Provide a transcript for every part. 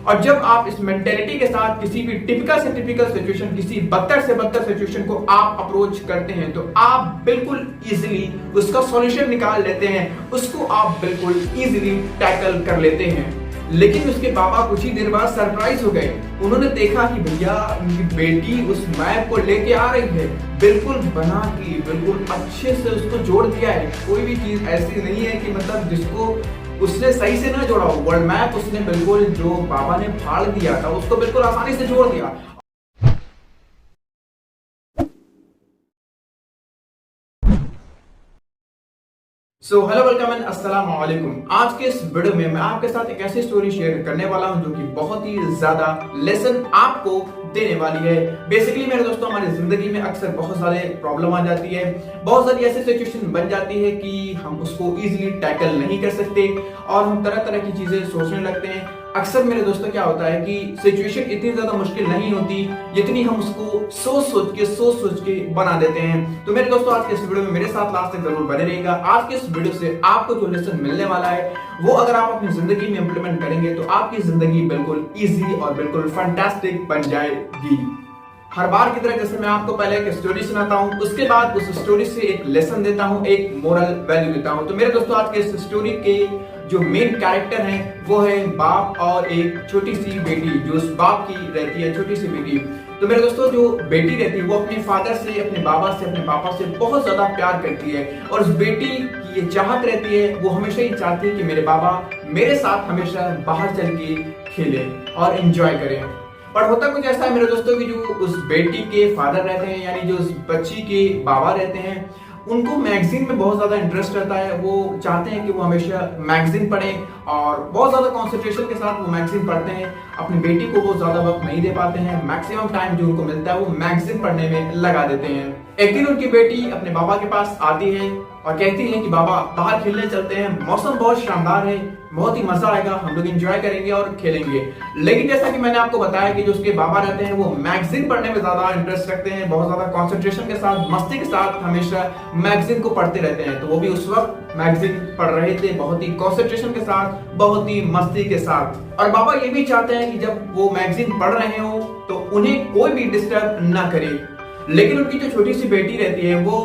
और जब आप इस मेंटेलिटी के साथ किसी भी टिपिकल से टिपिकल सिचुएशन, किसी बदतर से बदतर सिचुएशन को आप अप्रोच करते हैं तो आप बिल्कुल इजीली उसका सॉल्यूशन निकाल लेते हैं, उसको आप बिल्कुल इजीली टैकल कर लेते हैं। लेकिन उसके पापा कुछ ही देर बाद सरप्राइज हो गए। उन्होंने देखा कि भैया उनकी बेटी उस मैप को लेके आ रही है, बिल्कुल बना के बिल्कुल अच्छे से उसको जोड़ दिया है। कोई भी चीज ऐसी नहीं है कि मतलब जिसको उसने सही से ना जोड़ा हो। वर्ल्ड मैप उसने बिल्कुल जो बाबा ने फाड़ दिया था उसको बिल्कुल आसानी से जोड़ दिया। सो हेलो वेलकम एंड अस्सलाम वालेकुम। आज के इस वीडियो में मैं आपके साथ एक ऐसी स्टोरी शेयर करने वाला हूं जो कि बहुत ही ज्यादा लेसन आपको देने वाली है। बेसिकली मेरे दोस्तों, हमारी जिंदगी में अक्सर बहुत सारे प्रॉब्लम आ जाती है, बहुत सारी ऐसी सिचुएशन बन जाती है कि हम उसको इजीली टैकल नहीं कर सकते और हम तरह तरह की चीजें सोचने लगते हैं। अक्सर मेरे दोस्तों क्या होता है कि सिचुएशन इतनी ज्यादा मुश्किल नहीं होती जितनी हम उसको सोच सोच के बना देते हैं। तो मेरे दोस्तों, आज के इस वीडियो में मेरे साथ लास्ट तक जरूर बने रहिएगा। आज के इस वीडियो से आपको जो लेसन मिलने वाला है वो अगर आप अपनी जिंदगी में इंप्लीमेंट करेंगे तो आपकी जिंदगी बिल्कुल इजी और बिल्कुल फैंटास्टिक बन जाएगी। हर बार की तरह जैसे मैं आपको पहले एक स्टोरी सुनाता हूँ, उसके बाद उस स्टोरी से एक लेसन देता हूँ, एक मोरल वैल्यू देता हूँ। तो मेरे दोस्तों, आज के इस स्टोरी के जो मेन कैरेक्टर हैं वो है बाप और एक छोटी सी बेटी जो उस बाप की रहती है, छोटी सी बेटी। तो मेरे दोस्तों, जो बेटी रहती है वो अपने फादर से, अपने बाबा से, अपने पापा से बहुत ज्यादा प्यार करती है और उस बेटी की ये चाहत रहती है, वो हमेशा ही चाहती है कि मेरे बाबा मेरे साथ हमेशा बाहर चल के खेले और एंजॉय करें। पर होता कुछ ऐसा है मेरे दोस्तों कि जो उस बेटी के फादर रहते हैं, यानी जो उस बच्ची के बाबा रहते हैं, उनको मैगजीन में बहुत ज्यादा इंटरेस्ट रहता है। वो चाहते हैं कि वो हमेशा मैगजीन पढ़ें और बहुत ज्यादा कंसंट्रेशन के साथ वो मैगजीन पढ़ते हैं। अपनी बेटी को वो ज्यादा वक्त नहीं दे पाते हैं, मैक्सिमम टाइम जो उनको मिलता है वो मैगजीन पढ़ने में लगा देते हैं। एक दिन उनकी बेटी अपने बाबा के पास आती है और कहती है कि बाबा बाहर खेलने चलते हैं, मौसम बहुत शानदार है, बहुत ही मजा आएगा, हम लोग एंजॉय करेंगे और खेलेंगे। लेकिन जैसा कि मैंने आपको बताया कि जो उसके बाबा रहते हैं वो मैगजीन पढ़ने में ज्यादा इंटरेस्ट रखते हैं, बहुत ज्यादा कंसंट्रेशन के साथ, मस्ती के साथ हमेशा मैगजीन को पढ़ते रहते हैं। तो वो भी उस वक्त मैगजीन पढ़ रहे थे बहुत ही कंसंट्रेशन के साथ, बहुत ही मस्ती के साथ। और बाबा ये भी चाहते हैं कि जब वो मैगजीन पढ़ रहे हो तो उन्हें कोई भी डिस्टर्ब ना करे। लेकिन उनकी जो छोटी सी बेटी रहती है वो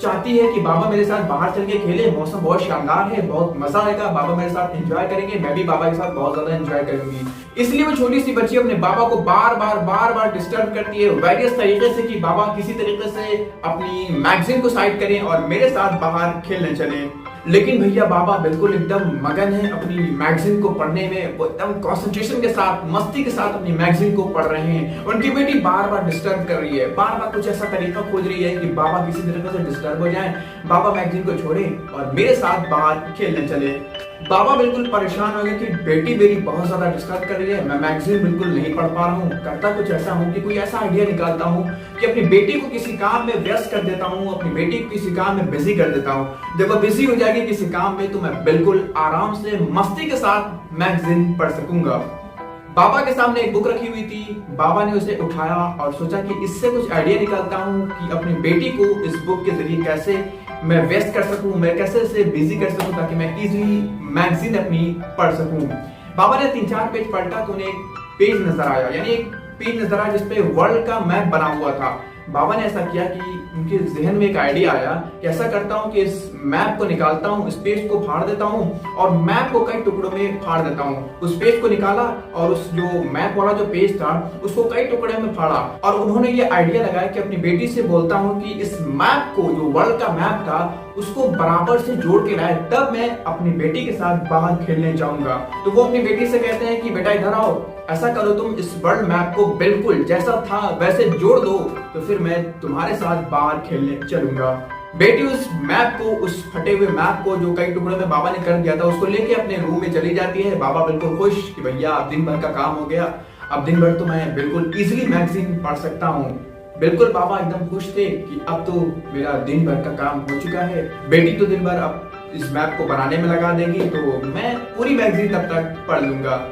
चाहती है कि बाबा मेरे साथ बाहर चल के खेले, मौसम बहुत शानदार है, बहुत मजा आएगा, बाबा मेरे साथ एंजॉय करेंगे, मैं भी बाबा के साथ बहुत ज्यादा एंजॉय करूंगी। इसलिए वो छोटी सी बच्ची अपने बाबा को बार बार डिस्टर्ब करती है वेरियस तरीके से कि बाबा किसी तरीके से अपनी मैगजीन को साइड करें और मेरे साथ बाहर खेलने चलें। लेकिन भैया बाबा बिल्कुल एकदम मगन है अपनी मैगजीन को पढ़ने में, वो एकदम कंसंट्रेशन के साथ, मस्ती के साथ अपनी मैगजीन को पढ़ रहे हैं। उनकी बेटी बार बार डिस्टर्ब कर रही है, बार बार कुछ ऐसा तरीका खोज रही है कि बाबा किसी तरीके से डिस्टर्ब हो जाएं, बाबा मैगजीन को छोड़े और मेरे साथ बाहर खेलने चले। बाबा बिल्कुल परेशान हो गए कि बेटी मेरी बहुत ज्यादा डिस्टर्ब कर रही है, मैं मैगजीन बिल्कुल नहीं पढ़ पा रहा हूँ। करता कुछ ऐसा हूँ कि कोई ऐसा आइडिया निकालता हूँ कि अपनी बेटी को किसी काम में व्यस्त कर देता हूँ, अपनी बेटी को किसी काम में बिजी कर देता हूँ। जब वो बिजी हो जाएगी किसी काम में तो मैं बिल्कुल आराम से मस्ती के साथ मैगजीन पढ़ सकूंगा। बाबा के सामने एक बुक रखी हुई थी, बाबा ने उसे उठाया और सोचा कि इससे कुछ आइडिया निकालता हूँ कि अपनी बेटी को इस बुक के जरिए कैसे मैं व्यस्त कर सकूं, मैं कैसे इसे बिजी कर सकूं ताकि मैं इजीली मैगजीन अपनी पढ़ सकूं। बाबा ने 3-4 पेज पलटा तो उन्हें एक पेज नजर आया, यानी एक पेज नजर आया जिसपे वर्ल्ड का मैप बना हुआ था। बाबा ने ऐसा किया कि उनके जहन में एक आइडिया आया कि ऐसा करता हूं कि इस मैप को निकालता हूं, इस पेज को फाड़ देता हूं और मैप को कई टुकड़ों में फाड़ देता हूं। उस पेज को निकाला और उस जो मैप वाला जो पेज था उसको कई टुकड़े में फाड़ा और उन्होंने ये आइडिया लगाया कि अपनी बेटी से बोलता हूं कि इस मैप को, जो वर्ल्ड का मैप था, उसको बराबर से जोड़ के लाए, तब मैं अपनी बेटी के साथ बाहर खेलने जाऊंगा। तो वो अपनी बेटी से कहते हैं कि बेटा इधर आओ, ऐसा करो तुम इस वर्ल्ड मैप को बिल्कुल जैसा था वैसे जोड़ दो, तो फिर मैं तुम्हारे साथ बाहर खेलने चलूंगा। बेटी उस मैप को, उस फटे हुए मैप को जो कई टुकड़ों में बाबा ने कर दिया था, उसको लेके अपने रूम में चली जाती है। बाबा बिल्कुल खुश कि भैया अब दिन भर का काम हो गया, अब दिन भर तो मैं बिल्कुल इजीली मैगजीन पढ़ सकता हूँ। बिल्कुल बाबा एकदम खुश थे कि अब तो मेरा दिन भर का काम हो चुका है, बेटी तो दिन भर अब इस मैप को बनाने में लगा देगी तो मैं पूरी मैगजीन तब तक पढ़ लूंगा।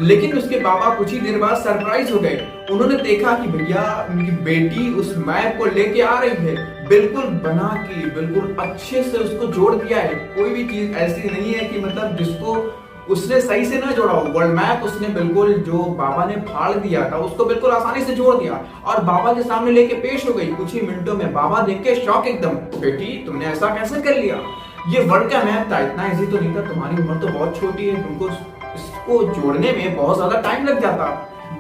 लेकिन उसके बाबा कुछ ही देर बाद सरप्राइज हो गए। उन्होंने देखा कि भैया उनकी बेटी उस मैप को लेके आ रही है, बिल्कुल बना के बिल्कुल अच्छे से उसको जोड़ दिया है। कोई भी चीज ऐसी नहीं है कि मतलब जिसको उसने सही से ना जोड़ा, वर्ल्ड मैप उसने बिल्कुल जो बाबा ने फाड़ दिया था उसको बिल्कुल आसानी से जोड़ दिया और बाबा के सामने लेके पेश हो गई। कुछ ही मिनटों में बाबा देख के शॉक एकदम, बेटी तुमने ऐसा कैसे कर लिया? ये वर्ल्ड का मैप था, इतना इजी तो नहीं था, तुम्हारी उम्र तो बहुत छोटी है, तुमको इसको जोड़ने में बहुत ज्यादा टाइम लग जाता।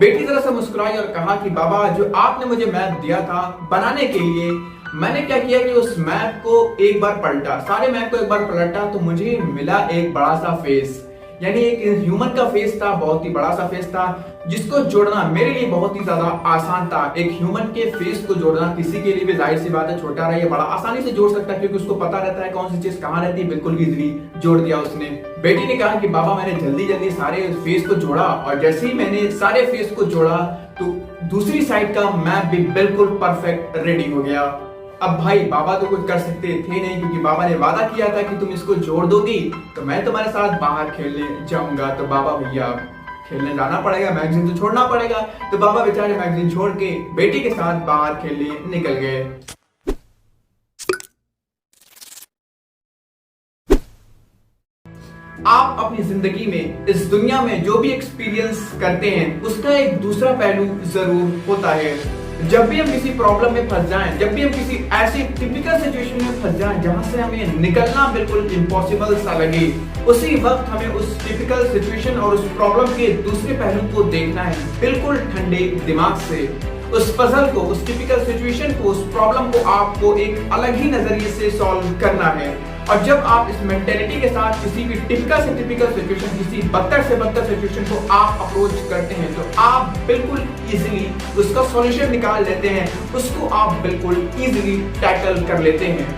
बेटी तरह से मुस्कुराई और कहा कि बाबा जो आपने मुझे मैप दिया था बनाने के लिए, मैंने क्या किया कि उस मैप को एक बार पलटा, सारे मैप को एक बार पलटा तो मुझे मिला एक बड़ा सा फेस, यानी एक ह्यूमन का फेस था, बहुत ही बड़ा सा फेस था जिसको जोड़ना मेरे लिए बहुत ही ज्यादा आसान था। एक ह्यूमन के फेस को जोड़ना किसी के लिए भी जाहिर सी बात है, छोटा रहे या बड़ा, आसानी से जोड़ सकता है क्योंकि उसको पता रहता है कौन सी चीज कहाँ रहती है, बिल्कुल इजीली जोड़ दिया उसने। बेटी ने कहा कि बाबा मैंने जल्दी जल्दी सारे फेस को जोड़ा और जैसे ही मैंने सारे फेस को जोड़ा तो दूसरी साइड का मैप भी बिल्कुल परफेक्ट रेडी हो गया। अब भाई बाबा तो कुछ कर सकते थे नहीं क्योंकि बाबा ने वादा किया था कि तुम इसको जोड़ दोगी तो मैं तुम्हारे साथ बाहर खेलने जाऊंगा। तो बाबा भैया खेलने जाना पड़ेगा, मैगजीन तो छोड़ना पड़ेगा। तो बाबा बेचारे मैगजीन छोड़ के बेटी के साथ बाहर खेलने निकल गए। आप अपनी जिंदगी में इस दुनिया में जो भी एक्सपीरियंस करते हैं उसका एक दूसरा पहलू जरूर होता है। जब भी हम किसी प्रॉब्लम में फंस जाएं, जब भी हम किसी ऐसी टिपिकल सिचुएशन में फंस जाएं जहां से हमें निकलना बिल्कुल इम्पॉसिबल सा लगे, उसी वक्त हमें उस टिपिकल सिचुएशन और उस प्रॉब्लम के दूसरे पहलू को देखना है बिल्कुल ठंडे दिमाग से। उस पजल को, उस टिपिकल सिचुएशन को, उस प्रॉब्लम को आपको एक अलग ही नजरिए से सॉल्व करना है। और जब आप इस मेंटेलिटी के साथ किसी भी टिपिकल से टिपिकल सिचुएशन, किसी बदतर से बदतर सिचुएशन को आप अप्रोच करते हैं तो आप बिल्कुल इजीली उसका सॉल्यूशन निकाल लेते हैं, उसको आप बिल्कुल इजीली टैकल कर लेते हैं।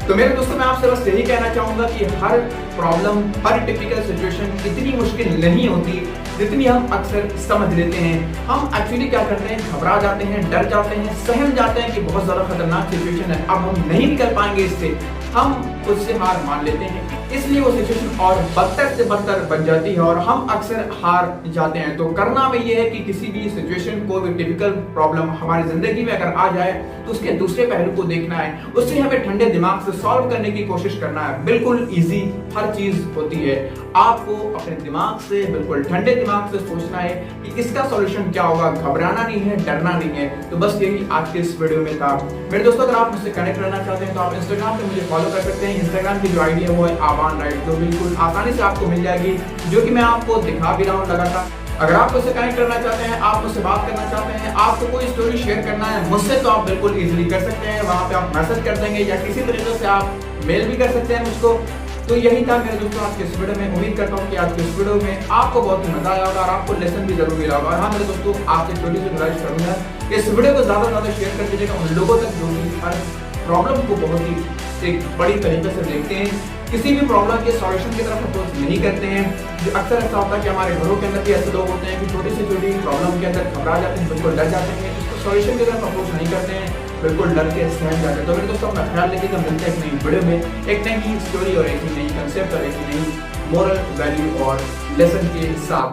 तो मेरे दोस्तों मैं आपसे बस यही कहना चाहूंगा कि हर प्रॉब्लम, हर टिपिकल सिचुएशन इतनी मुश्किल नहीं होती जितनी हम अक्सर समझ लेते हैं। हम एक्चुअली क्या करते हैं, घबरा जाते हैं, डर जाते हैं, सहम जाते हैं कि बहुत ज्यादा खतरनाक सिचुएशन है, अब हम नहीं निकल पाएंगे इससे, हम उससे हार मान लेते हैं, इसलिए वो सिचुएशन और बदतर से बदतर बन जाती है और हम अक्सर हार जाते हैं। तो करना में ये है कि किसी भी सिचुएशन को, भी टिपिकल प्रॉब्लम हमारी जिंदगी में अगर आ जाए तो उसके दूसरे पहलू को देखना है, उससे हमें ठंडे दिमाग से सॉल्व करने की कोशिश करना है। बिल्कुल इजी हर चीज होती है, आपको अपने दिमाग से, बिल्कुल ठंडे दिमाग से सोचना है कि इसका सॉल्यूशन क्या होगा, घबराना नहीं है, डरना नहीं है। तो बस यही आज के इस वीडियो में था। मेरे दोस्तों अगर आप मुझसे कनेक्ट रहना चाहते हैं तो आप इंस्टाग्राम पे मुझे फॉलो कर सकते हैं। इंस्टाग्राम की जो आईडी है वो है आवान राइट, जो बिल्कुल आसानी से आपको मिल जाएगी, जो कि मैं आपको दिखा भी रहा हूँ लगातार। अगर आप मुझसे कनेक्ट करना चाहते हैं, आप मुझसे बात करना चाहते हैं, आपको कोई स्टोरी शेयर करना है मुझसे, तो आप बिल्कुल इजीली कर सकते हैं। वहां पे आप मैसेज कर देंगे या किसी तरीके से आप मेल भी कर सकते हैं मुझको। तो यही था मेरे दोस्तों आज के इस वीडियो में। उम्मीद करता हूँ कि आज के इस वीडियो में आपको बहुत ही मजा आया होगा और आपको लेसन भी जरूर मिला होगा। हाँ मेरे दोस्तों आपसे छोटी सी गुजारिश करूंगा कि इस वीडियो को ज्यादा से ज्यादा शेयर कर दीजिएगा उन लोगों तक जो कि हर प्रॉब्लम को बहुत ही एक बड़ी तरीके से देखते हैं, किसी भी प्रॉब्लम के सॉल्यूशन की तरफ अप्रोच नहीं करते हैं। जो अक्सर ऐसा होता है कि हमारे घरों के अंदर भी ऐसे लोग होते हैं कि छोटी से छोटी प्रॉब्लम के अंदर घबरा जाते हैं, बिल्कुल डर जाते हैं, इसको सॉल्यूशन की तरफ अप्रोच नहीं करते हैं, बिल्कुल डर के सहम जाते हैं। तो मेरे दोस्तों अपना ख्याल रखिएगा, मिलते हैं एक नई वीडियो में एक नई स्टोरी और एक नई कंसेप्ट और एक नई मोरल वैल्यू और लेसन के साथ।